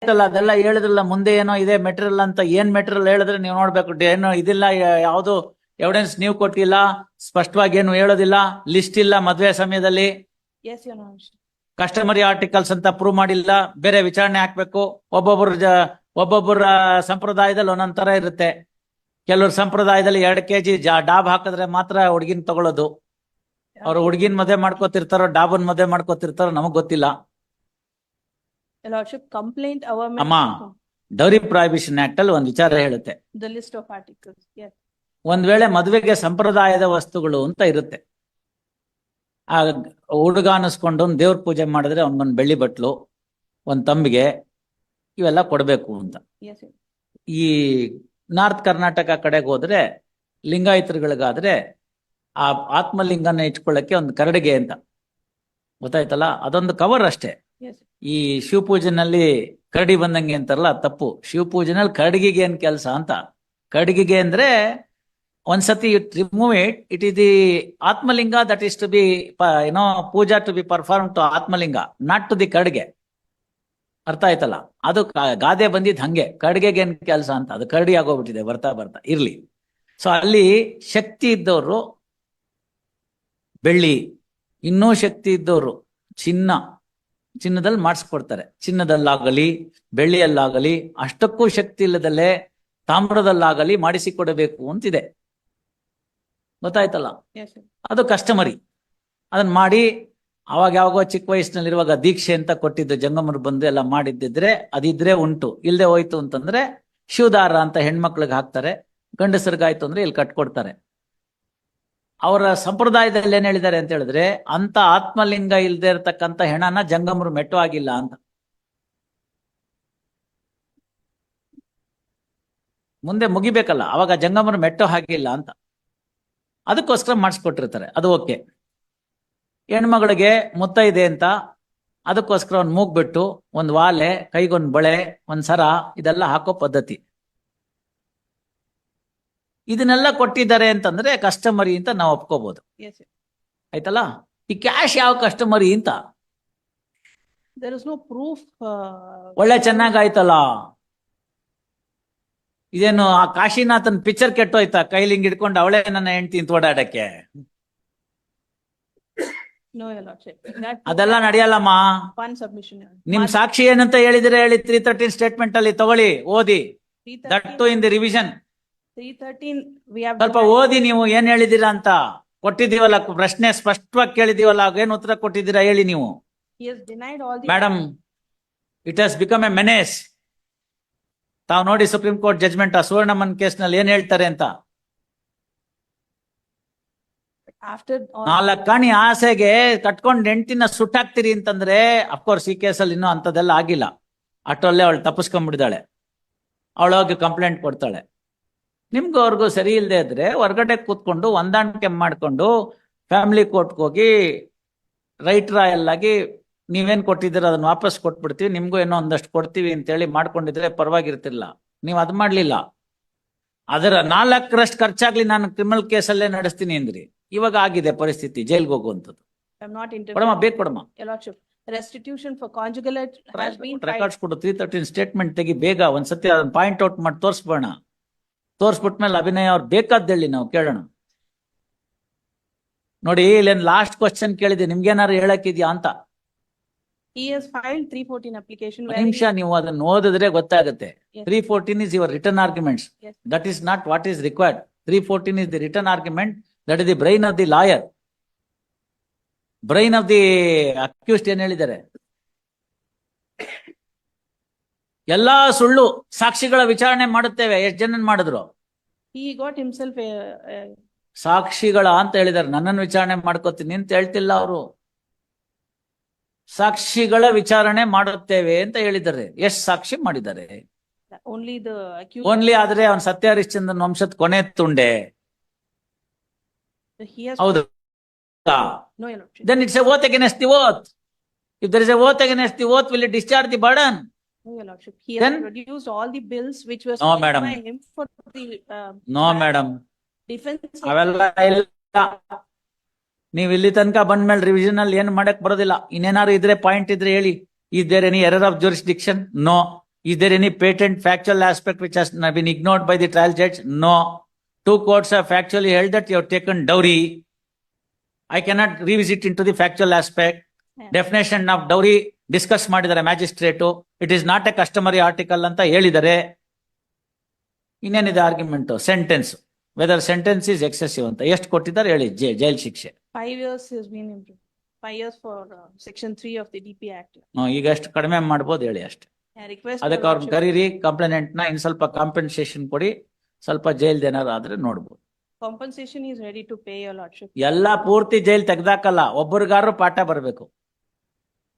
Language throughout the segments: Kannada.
ಆಯ್ತಲ್ಲ, ಅದೆಲ್ಲ ಹೇಳಿದ್ರಲ್ಲ. ಮುಂದೆ ಏನೋ ಇದೆ ಮೆಟೀರಿಯಲ್ ಅಂತ. ಏನ್ ಮೆಟೀರಿಯಲ್ ಹೇಳಿದ್ರೆ ನೀವು ನೋಡ್ಬೇಕು. ಏನೋ ಇದಿಲ್ಲ, ಯಾವ್ದು ಎವಿಡೆನ್ಸ್ ನೀವು ಕೊಟ್ಟಿಲ್ಲ, ಸ್ಪಷ್ಟವಾಗಿ ಏನು ಹೇಳೋದಿಲ್ಲ, ಲಿಸ್ಟ್ ಇಲ್ಲ ಮದ್ವೆ ಸಮಯದಲ್ಲಿ, Yes, Your Honor. Customary articles ಅಂತ ಪ್ರೂವ್ ಮಾಡಿಲ್ಲ, ಬೇರೆ ವಿಚಾರಣೆ ಹಾಕ್ಬೇಕು. ಒಬ್ಬೊಬ್ಬರ ಸಂಪ್ರದಾಯದಲ್ಲಿ ಒಂದೊಂದ್ ತರ ಇರುತ್ತೆ. ಕೆಲವ್ರ ಸಂಪ್ರದಾಯದಲ್ಲಿ 2 kg ಡಾಬ್ ಹಾಕಿದ್ರೆ ಮಾತ್ರ ಹುಡ್ಗಿನ್ ತಗೊಳ್ಳೋದು. ಅವ್ರು ಹುಡ್ಗಿನ್ ಮದ್ವೆ ಮಾಡ್ಕೋತಿರ್ತಾರೋ ಡಾಬನ್ ಮದ್ವೆ ಮಾಡ್ಕೋತಿರ್ತಾರೋ ನಮಗ್ ಗೊತ್ತಿಲ್ಲ. Your Lordship, complaint ಅಮ್ಮ, ಡೌರಿ ಪ್ರಾಹಿಬಿಷನ್ ಆಕ್ಟ್ ಅಲ್ಲಿ ಒಂದ್ ವಿಚಾರ ಹೇಳುತ್ತೆ. the list of articles. Yes. ಒಂದ್ ವೇಳೆ ಮದುವೆಗೆ ಸಂಪ್ರದಾಯದ ವಸ್ತುಗಳು ಅಂತ ಇರುತ್ತೆ. ಆ ಹುಡುಗ ಅನಿಸ್ಕೊಂಡು ದೇವ್ರ ಪೂಜೆ ಮಾಡಿದ್ರೆ ಅವ್ನಿಗೊಂದು ಬೆಳ್ಳಿ ಬಟ್ಲು, ಒಂದ್ ತಂಬಿಗೆ, ಇವೆಲ್ಲ ಕೊಡ್ಬೇಕು ಅಂತ. Yes, sir. ಈ ನಾರ್ತ್ ಕರ್ನಾಟಕ ಕಡೆಗೆ ಹೋದ್ರೆ ಲಿಂಗಾಯತರುಗಳಿಗಾದ್ರೆ ಆ ಆತ್ಮಲಿಂಗನ ಇಟ್ಕೊಳ್ಳಕ್ಕೆ ಒಂದು ಕರಡಿಗೆ ಅಂತ ಗೊತ್ತಾಯ್ತಲ್ಲ, ಅದೊಂದು ಕವರ್ ಅಷ್ಟೇ. Yes, sir. ಈ ಶಿವಪೂಜೆನಲ್ಲಿ ಕರಡಿ ಬಂದಂಗೆ ಅಂತಾರಲ್ಲ, ತಪ್ಪು. ಶಿವಪೂಜೆನಲ್ಲಿ ಕರಡಿಗೆ ಏನ್ ಕೆಲಸ ಅಂತ. ಕರಡಿಗೆ ಅಂದ್ರೆ ಒಂದ್ಸತಿ remove it is the Atmalinga that is to be puja to be perform to Atmalinga, not to the karadige. ಅರ್ಥ ಆಯ್ತಲ್ಲ? ಅದು ಗಾದೆ ಬಂದಿದ್ ಹಂಗೆ. ಕರಡಿಗೆ ಏನ್ ಕೆಲಸ ಅಂತ, ಅದು ಕರಡಿ ಆಗೋಗ್ಬಿಟ್ಟಿದೆ ಬರ್ತಾ ಬರ್ತಾ. ಇರ್ಲಿ. ಸೊ ಅಲ್ಲಿ ಶಕ್ತಿ ಇದ್ದವರು ಬೆಳ್ಳಿ, ಇನ್ನೂ ಶಕ್ತಿ ಇದ್ದವರು ಚಿನ್ನದಲ್ಲಿ ಮಾಡಿಸ್ಕೊಡ್ತಾರೆ. ಚಿನ್ನದಲ್ಲಾಗಲಿ ಬೆಳ್ಳಿಯಲ್ಲಾಗಲಿ, ಅಷ್ಟಕ್ಕೂ ಶಕ್ತಿ ಇಲ್ಲದಲ್ಲೇ ತಾಮ್ರದಲ್ಲಾಗಲಿ ಮಾಡಿಸಿಕೊಡಬೇಕು ಅಂತಿದೆ. ಗೊತ್ತಾಯ್ತಲ್ಲ? Yes, sir. ಅದು ಕಸ್ಟಮರಿ. ಅದನ್ನ ಮಾಡಿ ಅವಾಗ ಯಾವಾಗೋ ಚಿಕ್ಕ ವಯಸ್ಸಿನಲ್ಲಿರುವಾಗ ದೀಕ್ಷೆ ಅಂತ ಕೊಟ್ಟಿದ್ದು, ಜಂಗಮರು ಬಂದು ಎಲ್ಲ ಮಾಡಿದ್ದಿದ್ರೆ ಅದಿದ್ರೆ ಉಂಟು. ಇಲ್ಲದೆ ಹೋಯ್ತು ಅಂತಂದ್ರೆ ಶಿವದಾರ ಅಂತ ಹೆಣ್ಮಕ್ಳಿಗೆ ಹಾಕ್ತಾರೆ, ಗಂಡಸರಿಗಾಯ್ತು ಅಂದ್ರೆ ಇಲ್ಲಿ ಕಟ್ಕೊಡ್ತಾರೆ. ಅವರ ಸಂಪ್ರದಾಯದಲ್ಲಿ ಏನ್ ಹೇಳಿದ್ದಾರೆ ಅಂತ ಹೇಳಿದ್ರೆ, ಅಂತ ಆತ್ಮಲಿಂಗ ಇಲ್ದೇ ಇರತಕ್ಕಂತ ಹೆಣನ ಜಂಗಮರು ಮೆಟ್ಟು ಆಗಿಲ್ಲ ಅಂತ. ಮುಂದೆ ಮುಗಿಬೇಕಲ್ಲ, ಅವಾಗ ಜಂಗಮರು ಮೆಟ್ಟೋ ಹಾಗಿಲ್ಲ ಅಂತ. ಅದಕ್ಕೋಸ್ಕರ ಮಾಡಿಸ್ಕೊಟ್ಟಿರ್ತಾರೆ. ಅದು ಓಕೆ. ಹೆಣ್ಮಗಳಿಗೆ ಮುತ್ತೈದೆ ಅಂತ ಅದಕ್ಕೋಸ್ಕರ ಒಂದು ಮೂಗ್ಬಿಟ್ಟು, ಒಂದು ವಾಲೆ, ಕೈಗೊಂದು ಬಳೆ, ಒಂದ್ ಸರ, ಇದೆಲ್ಲ ಹಾಕೋ ಪದ್ಧತಿ. ಇದನ್ನೆಲ್ಲ ಕೊಟ್ಟಿದ್ದಾರೆ ಅಂತಂದ್ರೆ ಕಸ್ಟಮರಿ ಅಂತ ನಾವು ಒಪ್ಕೋಬಹುದು. Yes, sir. ಆಯ್ತಲ್ಲ? ಈ ಕ್ಯಾಶ್ ಯಾವ ಕಸ್ಟಮರಿ ಅಂತ There is no proof. ಒಳ್ಳೆ ಚೆನ್ನಾಗಾಯ್ತಲ್ಲ. ಇದೇನು ಆ ಕಾಶಿನಾಥನ್ ಪಿಕ್ಚರ್ ಕೆಟ್ಟೋಯ್ತಾ? ಕೈಲಿ ಹಿಂಗ್ ಹಿಡ್ಕೊಂಡು ಅವಳೇ ನನ್ನ ಹೆಂಡ್ತಿ ಅಂತ ಓಡಾಡಕ್ಕೆ? No, Your Lordship. ಅದೆಲ್ಲ ನಡೆಯಲ್ಲಮ್ಮ. One submission. Your Honor. ನಿಮ್ ಸಾಕ್ಷಿ ಏನಂತ ಹೇಳಿದ್ರೆ ಹೇಳಿ. 313 ಸ್ಟೇಟ್ಮೆಂಟ್ ಅಲ್ಲಿ ತಗೊಳ್ಳಿ, ಓದಿ. That too in the revision. 313 we have. ಸ್ವಲ್ಪ ಓದಿ ನೀವು ಏನ್ ಹೇಳಿದೀರಾ ಅಂತ. ಕೊಟ್ಟಿದೀವಲ್ಲ ಪ್ರಶ್ನೆ, ಸ್ಪಷ್ಟವಾಗಿ ಕೇಳಿದೀವಲ್ಲ, ಏನ್ ಉತ್ತರ ಕೊಟ್ಟಿದ್ದೀರಾ ಹೇಳಿ ನೀವು. He has denied all the. Madam, it has become A menace. ತಾವು ನೋಡಿ ಸುಪ್ರೀಂ ಕೋರ್ಟ್ ಜಜ್ಮೆಂಟ್ ಆ ಸುವರ್ಣಮನ್ ಕೇಸ್ ನಲ್ಲಿ ಏನ್ ಹೇಳ್ತಾರೆ ಅಂತ. After. 4 ಕಣಿ ಆಸೆಗೆ ಕಟ್ಕೊಂಡ್ ಹೆಂಡ್ತಿನ ಸುಟ್ಟಾಕ್ತಿರಿ ಅಂತಂದ್ರೆ, ಅಫ್ಕೋರ್ಸ್ ಈ ಕೇಸಲ್ಲಿ ಇನ್ನೂ ಅಂತದೆಲ್ಲ ಆಗಿಲ್ಲ. ಅಷ್ಟೊಲ್ಲೇ ಅವಳು ತಪ್ಪಿಸ್ಕೊಂಡ್ಬಿಡಿದಾಳೆ. ಅವಳೋಗಿ ಕಂಪ್ಲೇಂಟ್ ಕೊಡ್ತಾಳೆ. ನಿಮ್ಗೂ ಅವ್ರಿಗೂ ಸರಿ ಇಲ್ಲದೆ ಇದ್ರೆ ಹೊರಗಡೆ ಕೂತ್ಕೊಂಡು ಹೊಂದಾಣಿಕೆ ಮಾಡ್ಕೊಂಡು ಫ್ಯಾಮಿಲಿ ಕೋರ್ಟ್ಗೆ ಹೋಗಿ ರೈಟ್ ರಾಯಲ್ ಆಗಿ ನೀವೇನ್ ಕೊಟ್ಟಿದ್ದೀರ ಅದನ್ನ ವಾಪಸ್ ಕೊಟ್ಬಿಡ್ತೀವಿ, ನಿಮ್ಗೂ ಏನೋ ಒಂದಷ್ಟು ಕೊಡ್ತೀವಿ ಅಂತೇಳಿ ಮಾಡ್ಕೊಂಡಿದ್ರೆ ಪರವಾಗಿರ್ತಿಲ್ಲ. ನೀವು ಅದ್ ಮಾಡ್ಲಿಲ್ಲ. ಅದರ 4ರಷ್ಟು ಖರ್ಚಾಗ್ಲಿ ನಾನು ಕ್ರಿಮಿನಲ್ ಕೇಸಲ್ಲೇ ನಡೆಸ್ತೀನಿ ಅಂದ್ರಿ. ಇವಾಗ ಆಗಿದೆ ಪರಿಸ್ಥಿತಿ, ಜೈಲ್ಗೆ ಹೋಗುವಂಥದ್ದು. I'm not ಕೊಡಮ್ಮ, interfering. ಬೇಕು ಕೊಡಮ್ಮ. Your Lordship, restitution for conjugal has been filed. Records ಕೊಡು. 313 ಸ್ಟೇಟ್ಮೆಂಟ್ ತೆಗಿ ಬೇಗ. ಒಂದ್ಸತಿ ಅದನ್ನ ಪಾಯಿಂಟ್ ಔಟ್ ಮಾಡಿ ತೋರಿಸ್ಬೋಣ. ತೋರಿಸ್ಬಿಟ್ಮೇಲೆ ಅಭಿನಯ ಅವ್ರು ಬೇಕಾದ್ದೇಳಿ ನಾವು ಕೇಳೋಣ. ನೋಡಿ, ಇಲ್ಲೇನ್ ಲಾಸ್ಟ್ ಕ್ವಶನ್ ಕೇಳಿದೆ, ನಿಮ್ಗೇನಾರು ಹೇಳಕ್ಕಿದ್ಯಾ ಅಂತ. He has filed 314 application. ಒಂದ್ ನಿಮಿಷ, ನೀವು ಅದನ್ನ ಓದಿದ್ರೆ ಗೊತ್ತಾಗುತ್ತೆ. Yes. 314 is your written arguments. Yes. That is not what is required. 314 is the written argument. That is the brain of the lawyer. Brain of the accused ಏನ್ ಹೇಳಿದ್ದಾರೆ? ಎಲ್ಲಾ ಸುಳ್ಳು ಸಾಕ್ಷಿಗಳ ವಿಚಾರಣೆ ಮಾಡುತ್ತೇವೆ. ಎಷ್ಟು ಜನ ಮಾಡಿದ್ರು? He got himself ಸಾಕ್ಷಿಗಳ ಅಂತ ಹೇಳಿದ್ದಾರೆ. ನನ್ನನ್ನು ವಿಚಾರಣೆ ಮಾಡ್ಕೋತೀನಿ ಅಂತ ಹೇಳ್ತಿಲ್ಲ ಅವರು. ಸಾಕ್ಷಿಗಳ ವಿಚಾರಣೆ ಮಾಡುತ್ತೇವೆ ಅಂತ ಹೇಳಿದ್ದಾರೆ. ಎಷ್ಟು ಸಾಕ್ಷಿ ಮಾಡಿದ್ದಾರೆ? only the accused. ಓನ್ಲಿ ಆದ್ರೆ ಅವನ್ ಸತ್ಯ ಹರಿಶ್ಚಂದ್ರನ್ ವಂಶದ ಕೊನೆ ತುಂಡೆ. He has. ಹೌದು. No, Your Lordship. Then it's a oath against the oath. If there is a oath against the oath, will it discharge the burden? No, Your Lordship. He Then- has produced all the bills which were No, submitted madam. by him for the no madam, defense. ಅವೆಲ್ಲ ಇಲ್ಲ. ನೀವ್ ಇಲ್ಲಿ ತನಕ ಬಂದ್ಮೇಲೆ ರಿವಿಷನ್ ಅಲ್ಲಿ ಏನ್ ಮಾಡಕ್ ಬರೋದಿಲ್ಲ. ಇನ್ನೇನಾದ್ರು ಇದ್ರೆ ಪಾಯಿಂಟ್ ಇದ್ರೆ ಹೇಳಿ. Is there any error of jurisdiction? No. Is there any patent factual aspect which has been ignored by the trial judge? No. Two courts have factually held that you have taken dowry. I cannot revisit into the factual aspect. Yeah. Definition of dowry discuss ಮಾಡಿದ್ದಾರೆ magistrate. It is not a customary article ಅಂತ ಹೇಳಿದ್ದಾರೆ. ಇನ್ನೇನಿದೆ argument? Sentence, whether sentence is excessive ಅಂತ ಎಷ್ಟು ಕೊಟ್ಟಿದ್ದಾರೆ ಹೇಳಿ? ಜೈಲ್ ಶಿಕ್ಷೆ. 5 years has been improved. 5 years for section 3 of the DP Act. ಈಗ ಎಷ್ಟು ಕಡಿಮೆ ಮಾಡ್ಬೋದು ಹೇಳಿ ಅಷ್ಟೇ. I request. ಅದಕ್ಕೆ your ಅವ್ರನ್ನ lordship, ಕರೀರಿ, ಕಂಪ್ಲೇನೆಂಟ್ ನ ಇನ್ ಸ್ವಲ್ಪ ಕಾಂಪೆನ್ಸೇಷನ್ ಕೊಡಿ, ಸ್ವಲ್ಪ ಜೈಲ್ ಏನಾದ್ರು ಆದ್ರೆ ನೋಡ್ಬೋದು. compensation is ready to pay, your lordship. ಎಲ್ಲಾ ಪೂರ್ತಿ ಜೈಲ್ ತೆಗ್ದಾಕಲ್ಲ, ಒಬ್ಬರಿಗಾರು ಪಾಠ ಬರ್ಬೇಕು.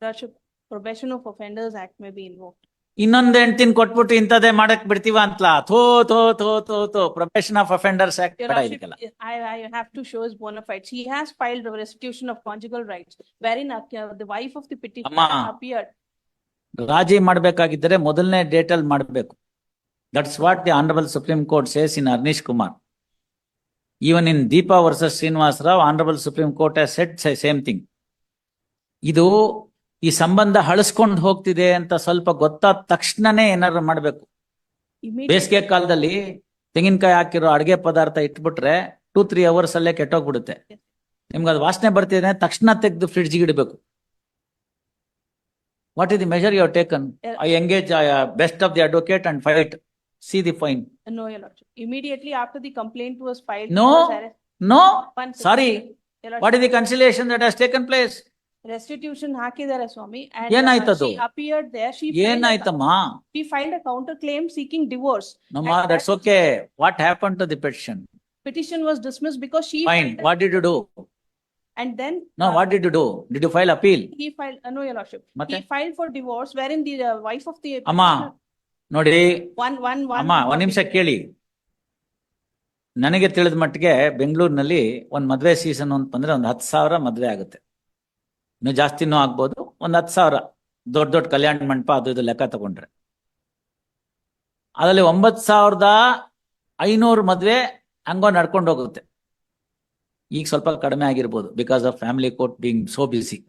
Lordship, Probation of Offenders Act may be invoked. ಇನ್ನೊಂದ್ ಹೆಂಡ್ತಿನ್ ಕೊಟ್ಬಿಟ್ಟು ಇಂಥದ್ದೇ ಮಾಡಕ್ ಬಿಡ್ತೀವ ಅಂತಲ? ಥೋ ಥೋ ಥೋ ಥೋ ಥೋ. Probation of offenders act Your ಬೇಡ lordship, ಇದಕ್ಕೆಲ್ಲ. I have to show his bona fides. He has filed a restitution of conjugal rights wherein the wife of the petitioner Amma. appeared. ರಾಜಿ ಮಾಡ್ಬೇಕಾಗಿದ್ದರೆ ಮೊದಲನೇ ಡೇಟ್ ಅಲ್ಲಿ ಮಾಡ್ಬೇಕು. That's what the honourable Supreme Court says in Arnesh Kumar. Even in Deepa versus Srinivas Rao, honourable Supreme Court has said same thing. ಇದು ಈ ಸಂಬಂಧ ಹಳಸ್ಕೊಂಡು ಹೋಗ್ತಿದೆ ಅಂತ ಸ್ವಲ್ಪ ಗೊತ್ತಾದ ತಕ್ಷಣನೇ ಏನಾದ್ರು ಮಾಡ್ಬೇಕು. Immediately, ಬೇಸಿಗೆ ಕಾಲದಲ್ಲಿ ತೆಂಗಿನಕಾಯಿ ಹಾಕಿರೋ ಅಡಿಗೆ ಪದಾರ್ಥ ಇಟ್ಬಿಟ್ರೆ 2-3 ಅವರ್ಸ್ ಅಲ್ಲೇ ಕೆಟ್ಟೋಗ್ಬಿಡುತ್ತೆ. ನಿಮ್ಗೆ ಅದು ವಾಸನೆ ಬರ್ತಿದೆ ತಕ್ಷಣ ತೆಗೆದು ಫ್ರಿಡ್ಜ್ಗೆ ಇಡಬೇಕು. What is the measure you have taken? I engage best of the advocate and fight. See the fine. no, your lordship. Immediately after the complaint was filed. No. he was arrested. No, One second. Sorry. Your lordship, what is the conciliation that has taken place? restitution ಹಾಕಿದ್ದಾರೆ ಸ್ವಾಮಿ. And ಏನಾಯ್ತದು? she appeared there. ಏನಾಯ್ತಮ್ಮ? She filed a counter claim seeking divorce. ನಮ್ಮ And that's okay. What happen to the petition? Petition was dismissed because she. Fine. filed- what did you do? And then. No, what did you do? Did you file appeal? He filed, no, your lordship. ಮತ್ತೆ? He filed for divorce wherein the wife of the. ಅಮ್ಮ ನೋಡಿ One. ಅಮ್ಮ, ಒಂದ್ ನಿಮಿಷ ಕೇಳಿ. ನನಗೆ ತಿಳಿದ ಮಟ್ಟಿಗೆ ಬೆಂಗಳೂರಿನಲ್ಲಿ ಒಂದ್ ಮದ್ವೆ ಸೀಸನ್ ಅಂತ ಬಂದ್ರೆ ಒಂದ್ 10,000 ಮದ್ವೆ ಆಗುತ್ತೆ. ಇನ್ನು ಜಾಸ್ತಿನೂ ಆಗ್ಬೋದು. ಒಂದ್ 10,000 ದೊಡ್ಡ ದೊಡ್ಡ ಕಲ್ಯಾಣ ಮಂಟಪ ಅದು ಇದು ಲೆಕ್ಕ ತಗೊಂಡ್ರೆ ಅದರಲ್ಲಿ 9,500 ಮದ್ವೆ ಹಂಗೋ ನಡ್ಕೊಂಡು ಹೋಗುತ್ತೆ. ಈಗ ಸ್ವಲ್ಪ ಕಡಿಮೆ ಆಗಿರ್ಬೋದು because of family court being so busy.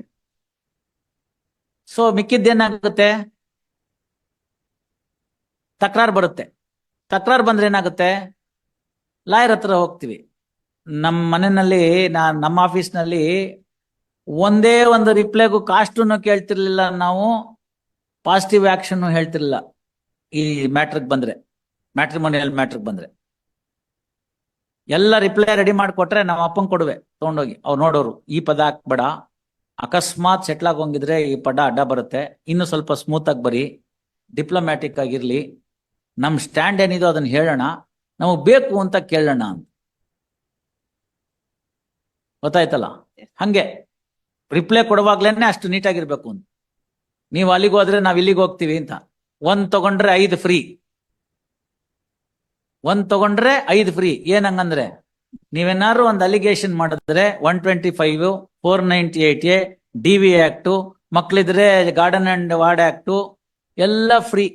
So ಮಿಕ್ಕಿದ್ದೇನಾಗುತ್ತೆ? ತಕರಾರು ಬರುತ್ತೆ. ತಕರಾರು ಬಂದ್ರೆ ಏನಾಗುತ್ತೆ? ಲಾಯರ್ ಹತ್ರ ಹೋಗ್ತೀವಿ. ನಮ್ಮ ಮನೆಯಲ್ಲಿ ನಮ್ಮ ಆಫೀಸ್ನಲ್ಲಿ ಒಂದೇ ಒಂದು ರಿಪ್ಲೈಗೂ ಕಾಸ್ಟನ್ನು ಕೇಳ್ತಿರ್ಲಿಲ್ಲ ನಾವು, ಪಾಸಿಟಿವ್ ಆಕ್ಷನ್ ಹೇಳ್ತಿರ್ಲಿಲ್ಲ. ಈ ಮ್ಯಾಟ್ರಿಗೆ ಬಂದ್ರೆ, ಮ್ಯಾಟ್ರಿಮೋನಿಯಲ್ ಮ್ಯಾಟ್ರಿಗೆ ಬಂದ್ರೆ ಎಲ್ಲ ರಿಪ್ಲೈ ರೆಡಿ ಮಾಡಿಕೊಟ್ರೆ ನಮ್ಮ ಅಪ್ಪಂಗೆ ಕೊಡುವೆ ತಗೊಂಡೋಗಿ. ಅವ್ರು ನೋಡೋರು, ಈ ಪದ ಹಾಕ್ಬೇಡ, ಅಕಸ್ಮಾತ್ ಸೆಟ್ಲ್ ಆಗೋಂಗಿದ್ರೆ ಈ ಪದ ಅಡ್ಡ ಬರುತ್ತೆ, ಇನ್ನು ಸ್ವಲ್ಪ ಸ್ಮೂತ್ ಆಗಿ ಬರಿ, ಡಿಪ್ಲೊಮ್ಯಾಟಿಕ್ ಆಗಿರ್ಲಿ, ನಮ್ ಸ್ಟ್ಯಾಂಡ್ ಏನಿದೋ ಅದನ್ನ ಹೇಳೋಣ, ನಮಗ್ ಬೇಕು ಅಂತ ಕೇಳೋಣ ಅಂತ. ಗೊತ್ತಾಯ್ತಲ್ಲ? ಹಂಗೆ ರಿಪ್ಲೈ ಕೊಡುವಾಗ್ಲೇನೆ ಅಷ್ಟು ನೀಟಾಗಿರ್ಬೇಕು ಅಂತ. ನೀವು ಅಲ್ಲಿಗೆ ಹೋದ್ರೆ ನಾವ್ ಇಲ್ಲಿಗೆ ಹೋಗ್ತೀವಿ ಅಂತ. 1 ತಗೊಂಡ್ರೆ 5 ಫ್ರೀ, 1 ತಗೊಂಡ್ರೆ 5 ಫ್ರೀ. ಏನಂಗಂದ್ರೆ ನೀವೇನಾದ್ರು ಒಂದು ಅಲಿಗೇಷನ್ ಮಾಡಿದ್ರೆ 125, 498A, DV ಆಕ್ಟ್, ಮಕ್ಳಿದ್ರೆ ಗಾರ್ಡನ್ ಅಂಡ್ ವಾರ್ಡ್ ಆಕ್ಟ್ ಎಲ್ಲ ಫ್ರೀ.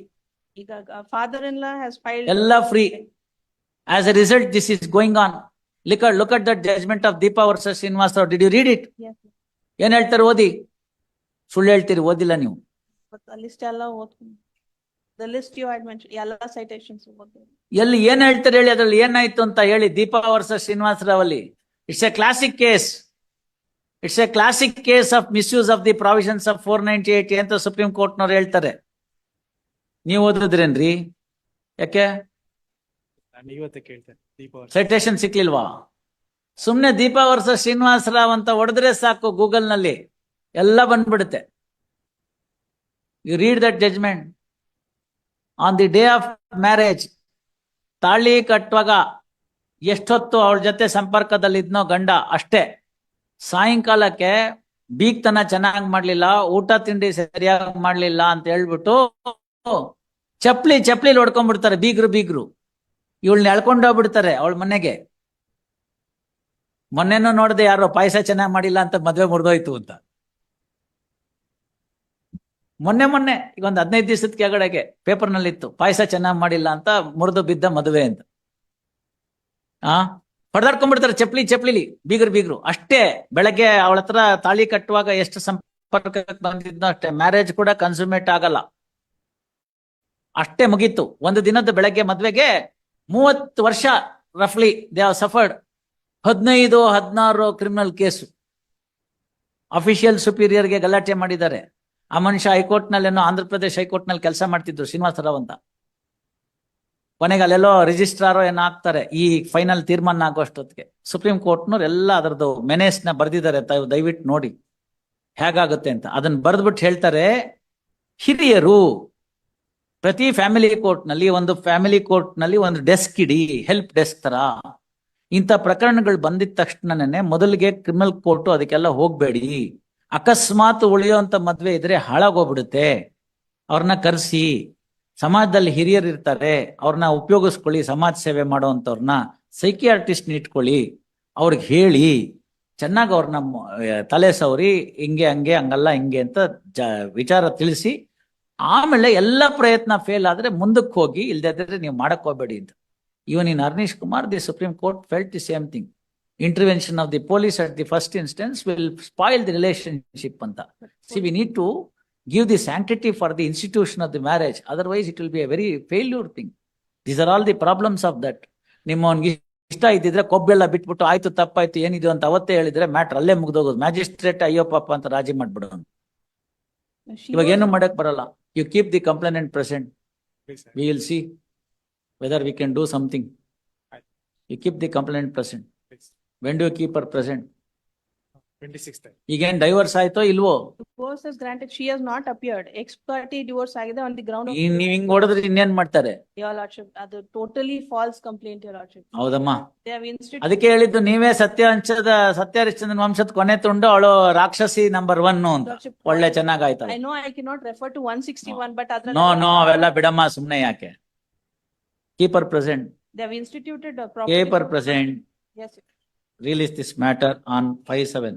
ಈಗ father-in-law has filed. ಎಲ್ಲ free. As a result, this is going on. Look at the judgment of Deepa versus Srinivas Rao. Did you read it? Yes. ಏನ್ ಹೇಳ್ತಾರೆ? ಓದಿ. ಸುಳ್ಳು ಹೇಳ್ತೀರಿ, ಓದಿಲ್ಲ ನೀವು. But the list ಎಲ್ಲ ಓದ್ಕೊಂಡು. The list you had mentioned, ಎಲ್ಲ citations ಓದ್ತೀನಿ. ಎಲ್ಲಿ ಏನ್ ಹೇಳ್ತಾರೆ ಹೇಳಿ, ಅದ್ರಲ್ಲಿ ಏನಾಯ್ತು ಅಂತ ಹೇಳಿ. ದೀಪಾ ವರ್ಸಸ್ ಶ್ರೀನಿವಾಸ್ ರಾವ್ ಅಲ್ಲಿ it's A classic case. It's A classic case of misuse of the provisions of 498 ಅಂತ ಸುಪ್ರೀಂ ಕೋರ್ಟ್ನವ್ರು ಹೇಳ್ತಾರೆ. ನೀವು ಓದಿದ್ರೇನ್ರಿ? ಯಾಕೆ ಸೈಟೇಷನ್ ಸಿಕ್ಲಿಲ್ವಾ? ಸುಮ್ನೆ ದೀಪಾ ವರ್ಸಸ್ ಶ್ರೀನಿವಾಸ್ ರಾವ್ ಅಂತ ಹೊಡೆದ್ರೆ ಸಾಕು, ಗೂಗಲ್ ನಲ್ಲಿ ಎಲ್ಲ ಬಂದ್ಬಿಡುತ್ತೆ. You read that judgement. On the day of marriage, ತಾಳಿ ಕಟ್ಟುವಾಗ ಎಷ್ಟೊತ್ತು ಅವಳ ಜೊತೆ ಸಂಪರ್ಕದಲ್ಲಿದ್ನೋ ಗಂಡ ಅಷ್ಟೇ. ಸಾಯಂಕಾಲಕ್ಕೆ ಬೀಗ್ತನ ಚೆನ್ನಾಗಿ ಮಾಡ್ಲಿಲ್ಲ, ಊಟ ತಿಂಡಿ ಸರಿಯಾಗಿ ಮಾಡ್ಲಿಲ್ಲ ಅಂತ ಹೇಳ್ಬಿಟ್ಟು ಚಪ್ಲಿ ಹೊಡ್ಕೊಂಡ್ಬಿಡ್ತಾರೆ ಬೀಗ್ರು. ಇವಳನ್ನ ಎಳ್ಕೊಂಡೋಗ್ಬಿಡ್ತಾರೆ ಅವಳ ಮನೆಗೆ. ಮೊನ್ನೆನೂ ನೋಡ್ದೆ, ಯಾರೋ ಪಾಯಸ ಚೆನ್ನಾಗಿ ಮಾಡಿಲ್ಲ ಅಂತ ಮದ್ವೆ ಮುರಿದೋಯ್ತು ಅಂತ. ಮೊನ್ನೆ ಈಗ ಒಂದು 15 ದಿವಸದ ಕೆಳಗಡೆಗೆ ಪೇಪರ್ ನಲ್ಲಿ ಇತ್ತು, ಪಾಯಸ ಚೆನ್ನಾಗಿ ಮಾಡಿಲ್ಲ ಅಂತ ಮುರಿದು ಬಿದ್ದ ಮದುವೆ ಅಂತ. ಹೊಡೆದಾಡ್ಕೊಂಡ್ಬಿಡ್ತಾರೆ ಚಪ್ಲಿಲಿ ಬೀಗ್ರು ಅಷ್ಟೇ. ಬೆಳಗ್ಗೆ ಅವಳ ಹತ್ರ ತಾಳಿ ಕಟ್ಟುವಾಗ ಎಷ್ಟು ಸಂಪರ್ಕ ಬಂದಿದ್ನೋ ಅಷ್ಟೇ. ಮ್ಯಾರೇಜ್ ಕೂಡ ಕನ್ಸುಮೇಟ್ ಆಗಲ್ಲ. ಅಷ್ಟೇ ಮುಗೀತು. ಒಂದು ದಿನದ ಬೆಳಗ್ಗೆ ಮದ್ವೆಗೆ 30 ವರ್ಷ ರಫ್ಲಿ they have suffered. 15-16 criminal case. Official ಸುಪೀರಿಯರ್ಗೆ ಗಲಾಟೆ ಮಾಡಿದ್ದಾರೆ. ಆ ಮನುಷ್ಯ ಹೈಕೋರ್ಟ್ ನಲ್ಲೇನೋ ಆಂಧ್ರ ಪ್ರದೇಶ ಹೈಕೋರ್ಟ್ ನಲ್ಲಿ ಕೆಲಸ ಮಾಡ್ತಿದ್ರು, ಶ್ರೀನಿವಾಸ ರಾವ್ ಅಂತ. ಕೊನೆಗೆ ಅಲ್ಲೆಲ್ಲೋ ರಿಜಿಸ್ಟ್ರಾರೋ ಏನೋ ಆಗ್ತಾರೆ ಈ ಫೈನಲ್ ತೀರ್ಮಾನ ಆಗೋಷ್ಟೊತ್ತಿಗೆ. ಸುಪ್ರೀಂ ಕೋರ್ಟ್ನವ್ರು ಎಲ್ಲ ಅದರದ್ದು ಮೆನೇಸ್ನ ಬರ್ದಿದ್ದಾರೆ, ದಯವಿಟ್ಟು ನೋಡಿ ಹೇಗಾಗುತ್ತೆ ಅಂತ. ಅದನ್ನ ಬರೆದ್ಬಿಟ್ಟು ಹೇಳ್ತಾರೆ, ಹಿರಿಯರು ಪ್ರತಿ ಫ್ಯಾಮಿಲಿ ಕೋರ್ಟ್ ನಲ್ಲಿ ಒಂದು ಡೆಸ್ಕ್ ಇಡಿ, ಹೆಲ್ಪ್ ಡೆಸ್ಕ್ ತರ. ಇಂಥ ಪ್ರಕರಣಗಳು ಬಂದಿದ ತಕ್ಷಣನೇ ಮೊದಲಿಗೆ ಕ್ರಿಮಿನಲ್ ಕೋರ್ಟು ಅದಕ್ಕೆಲ್ಲ ಹೋಗ್ಬೇಡಿ. ಅಕಸ್ಮಾತ್ ಉಳಿಯುವಂತ ಮದ್ವೆ ಇದ್ರೆ ಹಾಳಾಗೋಗ್ಬಿಡುತ್ತೆ. ಅವ್ರನ್ನ ಕರೆಸಿ, ಸಮಾಜದಲ್ಲಿ ಹಿರಿಯರು ಇರ್ತಾರೆ, ಅವ್ರನ್ನ ಉಪಯೋಗಿಸ್ಕೊಳ್ಳಿ. ಸಮಾಜ ಸೇವೆ ಮಾಡೋವಂಥವ್ರನ್ನ ಸೈಕಿಯಾಟ್ರಿಸ್ಟ್ ಇಟ್ಕೊಳ್ಳಿ, ಅವ್ರಿಗೆ ಹೇಳಿ ಚೆನ್ನಾಗಿ ಅವ್ರನ್ನ ತಲೆ ಸವರಿ, ಹಿಂಗೆ ಹಂಗೆ ಹಂಗಲ್ಲ ಹಿಂಗೆ ಅಂತ ವಿಚಾರ ತಿಳಿಸಿ, ಆಮೇಲೆ ಎಲ್ಲ ಪ್ರಯತ್ನ ಫೇಲ್ ಆದ್ರೆ ಮುಂದಕ್ಕೆ ಹೋಗಿ, ಇಲ್ದಿದ್ರೆ ನೀವು ಮಾಡಕ್ ಹೋಗ್ಬೇಡಿ ಅಂತ. Even in Arnesh Kumar, the Supreme Court felt the same thing. Intervention of the police at the first instance will spoil the relationship ಅಂತ. See we need to give the sanctity for the institution of the marriage, otherwise it will be a very failure thing. These are all the problems of that. ನಿಮ್ಮವನ್ಗೆ ಇಷ್ಟ ಇದ್ದಿದ್ರೆ ಕೊಬ್ಬೆಲ್ಲ ಬಿಟ್ಬಿಟ್ಟು ಆಯ್ತು ತಪ್ಪಾಯ್ತು ಏನಿದು ಅಂತ ಅವತ್ತೇ ಹೇಳಿದ್ರೆ ಮ್ಯಾಟ್ರ್ ಅಲ್ಲೇ ಮುಗ್ದೋಗೋದು. ಮ್ಯಾಜಿಸ್ಟ್ರೇಟ್ ಅಯ್ಯೋ ಪಾಪ ಅಂತ ರಾಜಿ ಮಾಡ್ಬಿಡೋನು. ಇವಾಗ ಏನು ಮಾಡಕ್ ಬರಲ್ಲ. You keep the complainant present, we will see whether we can do something. You keep the complainant present. When do you keep her present? 26th. ಈಗೇನ್ ಡೈವರ್ಸ್ ಆಯ್ತೋ ಇಲ್ವೋ? Divorce is granted, she has not appeared. Ex parte divorce ಆಗಿದೆ on the ground of. ನೀವ್ ಹಿಂಗ್ ಹೊಡೆದ್ರೆ ಇನ್ನೇನ್ ಮಾಡ್ತಾರೆ? Your lordship, ಅದು totally false complaint, your lordship. ಹೌದಮ್ಮ, They have instituted. ಅದಕ್ಕೆ ಹೇಳಿದ್ದು ನೀವೇ ಸತ್ಯಹರಿಶ್ಚಂದ್ರನ್ ವಂಶದ ಕೊನೆ ತುಂಡು, ಅವಳು ರಾಕ್ಷಸಿ ನಂಬರ್ 1 ಅಂತ. Lordship, ಒಳ್ಳೆ ಚೆನ್ನಾಗಾಯ್ತಲ್ಲ. I know I cannot refer to 161, but no ಅವೆಲ್ಲ ಬಿಡಮ್ಮ, ಸುಮ್ನೆ ಯಾಕೆ. Keep her present, they have instituted a keeper property. Present, Yes, sir. release this matter on 5/7.